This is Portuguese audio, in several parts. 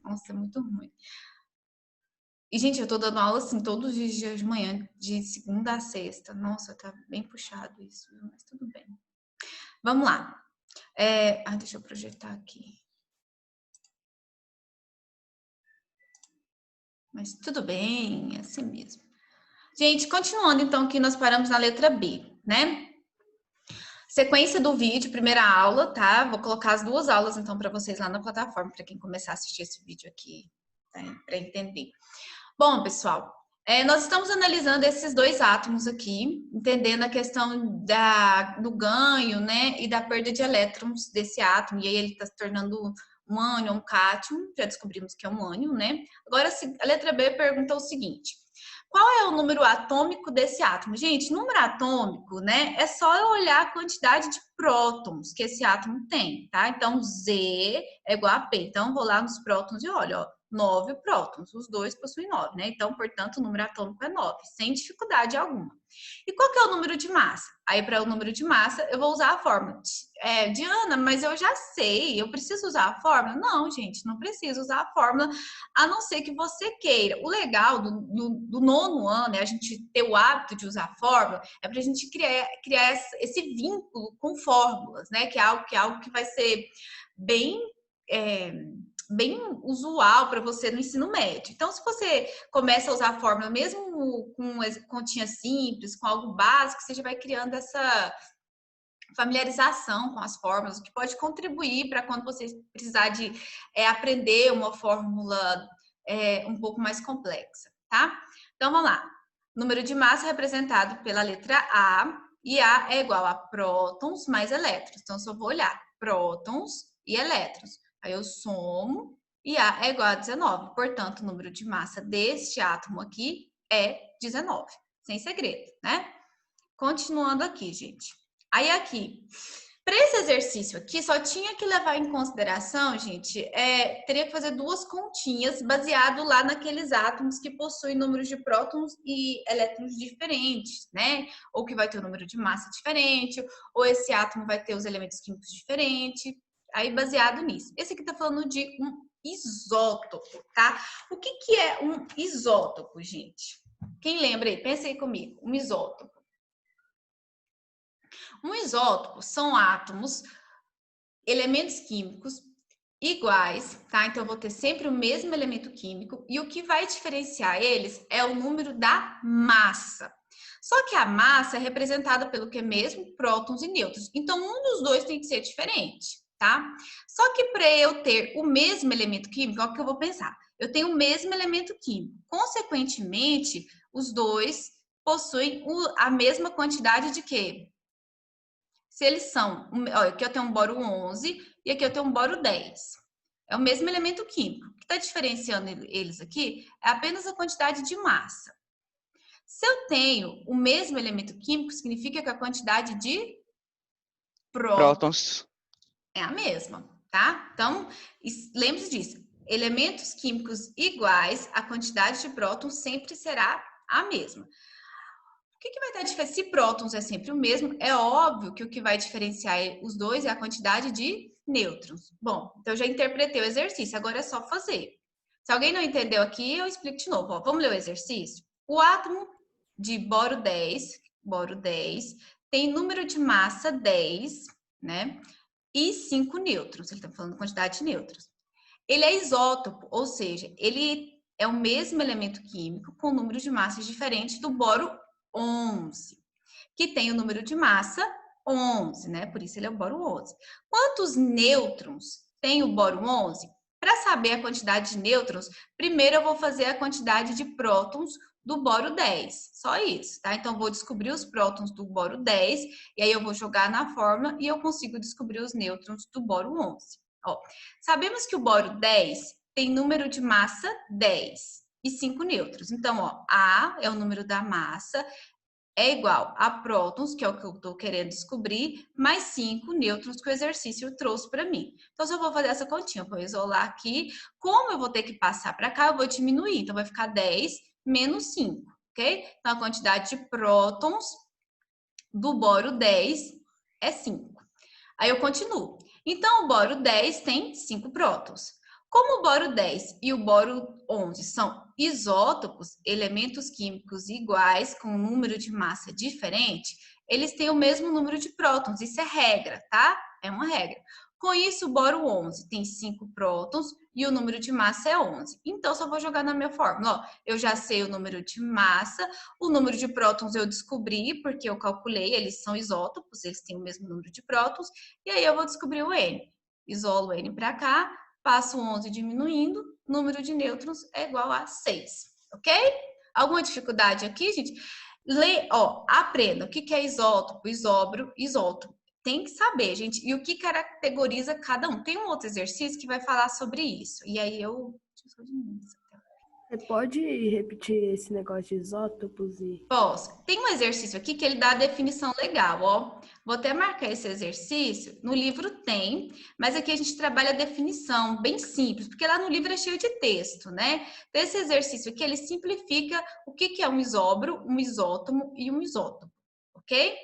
Nossa, é muito ruim. E, gente, eu tô dando aula, assim, todos os dias de manhã, de segunda a sexta. Nossa, tá bem puxado isso, viu? Mas tudo bem. Vamos lá. Deixa eu projetar aqui. Mas tudo bem, é assim mesmo. Gente, continuando, então, aqui nós paramos na letra B, né? Sequência do vídeo, primeira aula, tá? Vou colocar as duas aulas, então, para vocês lá na plataforma, para quem começar a assistir esse vídeo aqui, né? Para entender. Bom, pessoal, nós estamos analisando esses dois átomos aqui, entendendo a questão do ganho, né, e da perda de elétrons desse átomo, e aí ele está se tornando um ânion, um cátion, já descobrimos que é um ânion, né? Agora, a letra B pergunta o seguinte: qual é o número atômico desse átomo? Gente, número atômico, né, é só eu olhar a quantidade de prótons que esse átomo tem, tá? Então, Z é igual a P. Então, vou lá nos prótons e olho, ó, 9 prótons, os dois possuem 9, né? Então, portanto, o número atômico é 9, sem dificuldade alguma. E qual que é o número de massa? Aí, para o número de massa, eu vou usar a fórmula. Diana, mas eu já sei, eu preciso usar a fórmula? Não, gente, não preciso usar a fórmula, a não ser que você queira. O legal do nono ano é a gente ter o hábito de usar a fórmula, é para a gente criar esse vínculo com fórmulas, né? Que é algo que vai ser bem usual para você no ensino médio. Então, se você começa a usar a fórmula, mesmo com continha simples, com algo básico, você já vai criando essa familiarização com as fórmulas, o que pode contribuir para quando você precisar de aprender uma fórmula um pouco mais complexa, tá? Então, vamos lá. Número de massa representado pela letra A, e A é igual a prótons mais elétrons. Então, só vou olhar prótons e elétrons. Aí eu somo e A é igual a 19. Portanto, o número de massa deste átomo aqui é 19. Sem segredo, né? Continuando aqui, gente. Aí aqui, para esse exercício aqui, só tinha que levar em consideração, gente, teria que fazer duas continhas baseado lá naqueles átomos que possuem números de prótons e elétrons diferentes, né? Ou que vai ter um número de massa diferente, ou esse átomo vai ter os elementos químicos diferentes. Aí, baseado nisso. Esse aqui tá falando de um isótopo, tá? O que é um isótopo, gente? Quem lembra aí? Pensa aí comigo. Um isótopo. Um isótopo são átomos, elementos químicos iguais, tá? Então, eu vou ter sempre o mesmo elemento químico e o que vai diferenciar eles é o número da massa. Só que a massa é representada pelo que mesmo? Prótons e nêutrons. Então, um dos dois tem que ser diferente, tá? Só que para eu ter o mesmo elemento químico, olha o que eu vou pensar. Eu tenho o mesmo elemento químico. Consequentemente, os dois possuem a mesma quantidade de quê? Se eles são, olha, aqui eu tenho um boro 11 e aqui eu tenho um boro 10. É o mesmo elemento químico. O que está diferenciando eles aqui é apenas a quantidade de massa. Se eu tenho o mesmo elemento químico, significa que a quantidade de prótons é a mesma, tá? Então, lembre-se disso. Elementos químicos iguais, a quantidade de prótons sempre será a mesma. O que vai dar diferença? Se prótons é sempre o mesmo, é óbvio que o que vai diferenciar os dois é a quantidade de nêutrons. Bom, então eu já interpretei o exercício, agora é só fazer. Se alguém não entendeu aqui, eu explico de novo. Ó, vamos ler o exercício? O átomo de boro 10 tem número de massa 10, né? E 5 nêutrons. Ele está falando quantidade de nêutrons. Ele é isótopo, ou seja, ele é o mesmo elemento químico com número de massas diferentes do boro 11, que tem o número de massa 11, né? Por isso ele é o boro 11. Quantos nêutrons tem o boro 11? Para saber a quantidade de nêutrons, primeiro eu vou fazer a quantidade de prótons do boro 10. Só isso, tá? Então, vou descobrir os prótons do boro 10, e aí eu vou jogar na fórmula e eu consigo descobrir os nêutrons do boro 11. Ó, sabemos que o boro 10 tem número de massa 10 e 5 nêutrons. Então, ó, A é o número da massa, é igual a prótons, que é o que eu estou querendo descobrir, mais 5 nêutrons que o exercício trouxe para mim. Então, se eu vou fazer essa continha, eu vou isolar aqui. Como eu vou ter que passar para cá, eu vou diminuir. Então, vai ficar 10 menos 5, ok? Então, a quantidade de prótons do boro 10 é 5. Aí eu continuo. Então, o boro 10 tem 5 prótons. Como o boro 10 e o boro 11 são isótopos, elementos químicos iguais com um número de massa diferente, eles têm o mesmo número de prótons. Isso é regra, tá? É uma regra. Com isso, o boro 11 tem 5 prótons e o número de massa é 11. Então, só vou jogar na minha fórmula. Ó, eu já sei o número de massa, o número de prótons eu descobri, porque eu calculei, eles são isótopos, eles têm o mesmo número de prótons, e aí eu vou descobrir o N. Isolo o N para cá, passo 11 diminuindo, número de nêutrons é igual a 6, ok? Alguma dificuldade aqui, gente? Aprenda o que é isótopo, isóbaro, isótopo. Tem que saber, gente, e o que categoriza cada um. Tem um outro exercício que vai falar sobre isso. E aí Você pode repetir esse negócio de isótopos e... Posso. Tem um exercício aqui que ele dá a definição legal, ó. Vou até marcar esse exercício. No livro tem, mas aqui a gente trabalha a definição bem simples, porque lá no livro é cheio de texto, né? Esse exercício aqui, ele simplifica o que é um isóbaro, um isótomo e um isótopo, ok?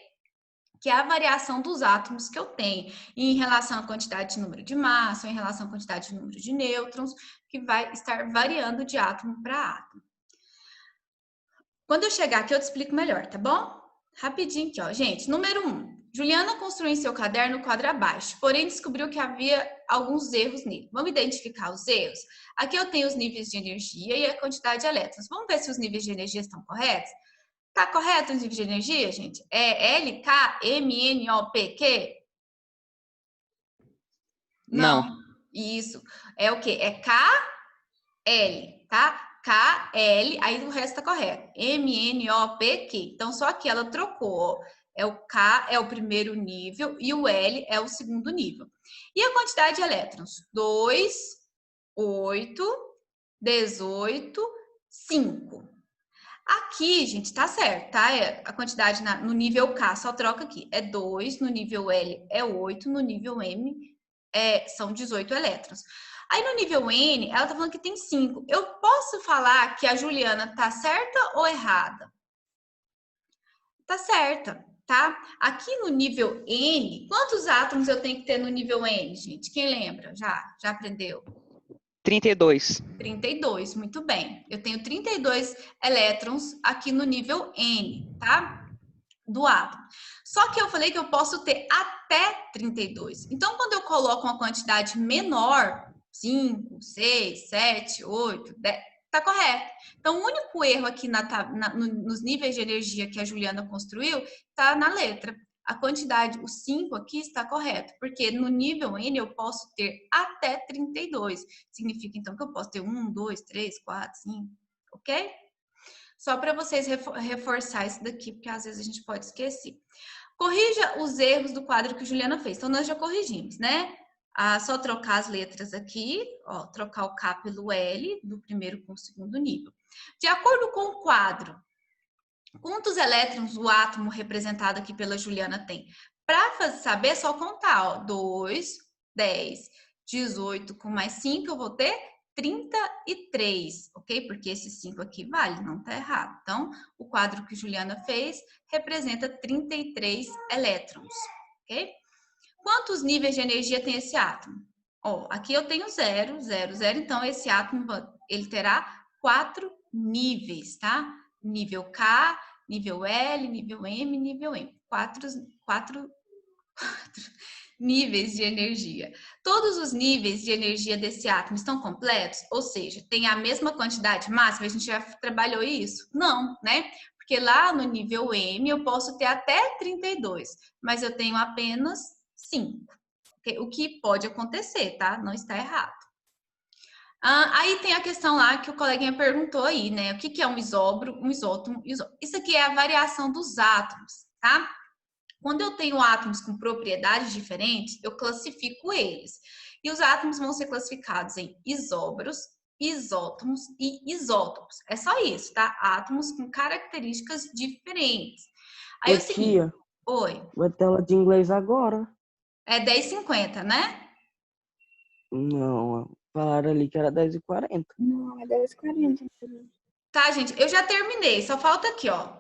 Que é a variação dos átomos que eu tenho em relação à quantidade de número de massa, ou em relação à quantidade de número de nêutrons, que vai estar variando de átomo para átomo. Quando eu chegar aqui, eu te explico melhor, tá bom? Rapidinho aqui, ó. Gente, número 1. Juliana construiu em seu caderno o quadro abaixo, porém descobriu que havia alguns erros nele. Vamos identificar os erros? Aqui eu tenho os níveis de energia e a quantidade de elétrons. Vamos ver se os níveis de energia estão corretos? Tá correto os níveis de energia, gente? É L, K, M, N, O, P, Q? Não. Isso. É o quê? É K, L, tá? K, L, aí o resto tá correto. M, N, O, P, Q. Então, só que ela trocou, ó. É o K é o primeiro nível e o L é o segundo nível. E a quantidade de elétrons? 2, 8, 18, 5. Aqui, gente, tá certo, tá? A quantidade no nível K, só troca aqui. É 2, no nível L é 8, no nível M são 18 elétrons. Aí no nível N, ela tá falando que tem 5. Eu posso falar que a Juliana tá certa ou errada? Tá certa, tá? Aqui no nível N, quantos átomos eu tenho que ter no nível N, gente? Quem lembra? Já aprendeu? 32. 32, muito bem. Eu tenho 32 elétrons aqui no nível N, tá? Do átomo. Só que eu falei que eu posso ter até 32. Então, quando eu coloco uma quantidade menor, 5, 6, 7, 8, 10, tá correto. Então, o único erro aqui nos níveis de energia que a Juliana construiu tá na letra. A quantidade, o 5 aqui está correto, porque no nível N eu posso ter até 32. Significa, então, que eu posso ter 1, 2, 3, 4, 5, ok? Só para vocês reforçar isso daqui, porque às vezes a gente pode esquecer. Corrija os erros do quadro que a Juliana fez. Então, nós já corrigimos, né? Só trocar as letras aqui, ó, trocar o K pelo L, do primeiro com o segundo nível. De acordo com o quadro, quantos elétrons o átomo representado aqui pela Juliana tem? Para saber, é só contar, ó, 2, 10, 18 com mais 5, eu vou ter 33, ok? Porque esse 5 aqui vale, não tá errado. Então, o quadro que Juliana fez representa 33 elétrons, ok? Quantos níveis de energia tem esse átomo? Ó, aqui eu tenho 0, 0, 0, então esse átomo ele terá 4 níveis, tá? Nível K, nível L, nível M, nível M. 4 níveis de energia. Todos os níveis de energia desse átomo estão completos? Ou seja, tem a mesma quantidade máxima? A gente já trabalhou isso? Não, né? Porque lá no nível M eu posso ter até 32, mas eu tenho apenas 5. O que pode acontecer, tá? Não está errado. Aí tem a questão lá que o coleguinha perguntou aí, né? O que é um isóbaro, um isótomo, isótopo? Isso aqui é a variação dos átomos, tá? Quando eu tenho átomos com propriedades diferentes, eu classifico eles. E os átomos vão ser classificados em isóbaros, isótomos e isótopos. É só isso, tá? Átomos com características diferentes. Aí é o seguinte. Tia, Oi. vai ter aula de inglês agora. É 10h50, né? Não, falaram ali que era 10h40. Não, é 10h40. Tá, gente, eu já terminei. Só falta aqui, ó.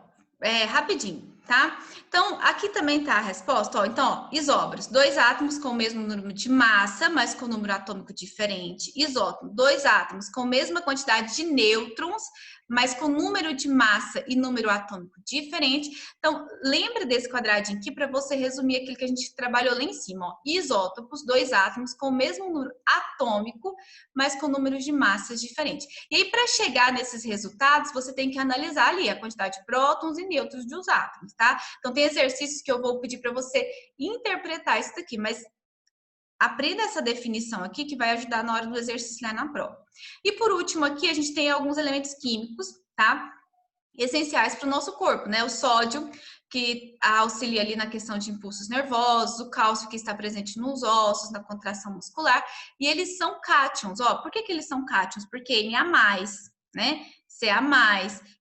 Rapidinho. tá? Então, aqui também tá a resposta, ó. Então, ó, isóbaros, 2 átomos com o mesmo número de massa, mas com número atômico diferente. Isótopo, 2 átomos com a mesma quantidade de nêutrons, mas com número de massa e número atômico diferente. Então, lembra desse quadradinho aqui para você resumir aquilo que a gente trabalhou lá em cima, ó. Isótopos, 2 átomos com o mesmo número atômico, mas com números de massas diferentes. E aí, para chegar nesses resultados, você tem que analisar ali a quantidade de prótons e nêutrons dos átomos, tá? Então, tem exercícios que eu vou pedir para você interpretar isso daqui, mas aprenda essa definição aqui que vai ajudar na hora do exercício lá na prova. E por último aqui, a gente tem alguns elementos químicos, tá? Essenciais para o nosso corpo, né? O sódio, que auxilia ali na questão de impulsos nervosos, o cálcio que está presente nos ossos, na contração muscular, e eles são cátions, ó. Por que eles são cátions? Porque Na+, né? Ca+.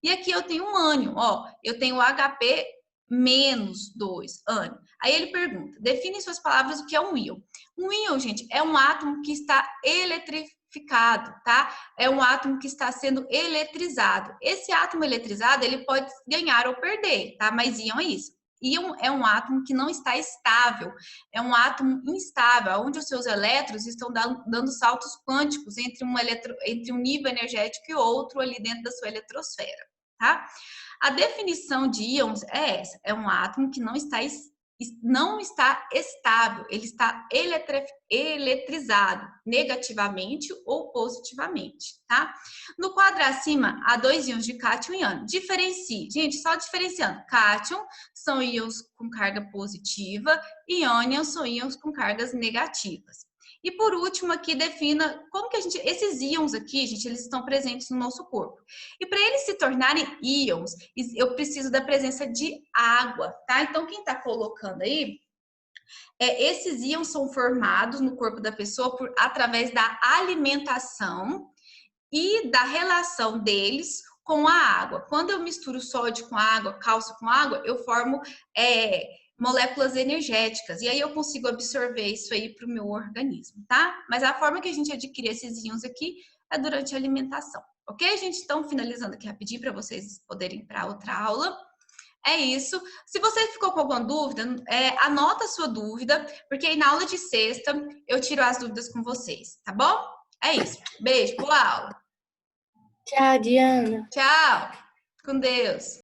E aqui eu tenho um ânion, ó. Eu tenho HP -2, ânion. Aí ele pergunta, define em suas palavras o que é um íon. Um íon, gente, é um átomo que está eletrificado, tá? É um átomo que está sendo eletrizado. Esse átomo eletrizado, ele pode ganhar ou perder, tá? Mas íon é isso. Íon é um átomo que não está estável, é um átomo instável, onde os seus elétrons estão dando saltos quânticos entre um nível energético e outro ali dentro da sua eletrosfera, tá? A definição de íons é essa, é um átomo que não está estável, ele está eletrizado negativamente ou positivamente, tá? No quadro acima, há 2 íons de cátion e ânion. Diferencie, gente, só diferenciando. Cátion são íons com carga positiva e ânion são íons com cargas negativas. E por último aqui defina como que esses íons aqui, gente, eles estão presentes no nosso corpo. E para eles se tornarem íons, eu preciso da presença de água, tá? Então quem está colocando aí, esses íons são formados no corpo da pessoa através da alimentação e da relação deles com a água. Quando eu misturo sódio com água, cálcio com água, eu formo moléculas energéticas, e aí eu consigo absorver isso aí para o meu organismo, tá? Mas a forma que a gente adquire esses íons aqui é durante a alimentação, ok, gente? Então, finalizando aqui rapidinho para vocês poderem ir para outra aula. É isso. Se você ficou com alguma dúvida, anota a sua dúvida, porque aí na aula de sexta eu tiro as dúvidas com vocês, tá bom? É isso. Beijo, boa aula. Tchau, Diana. Tchau. Com Deus.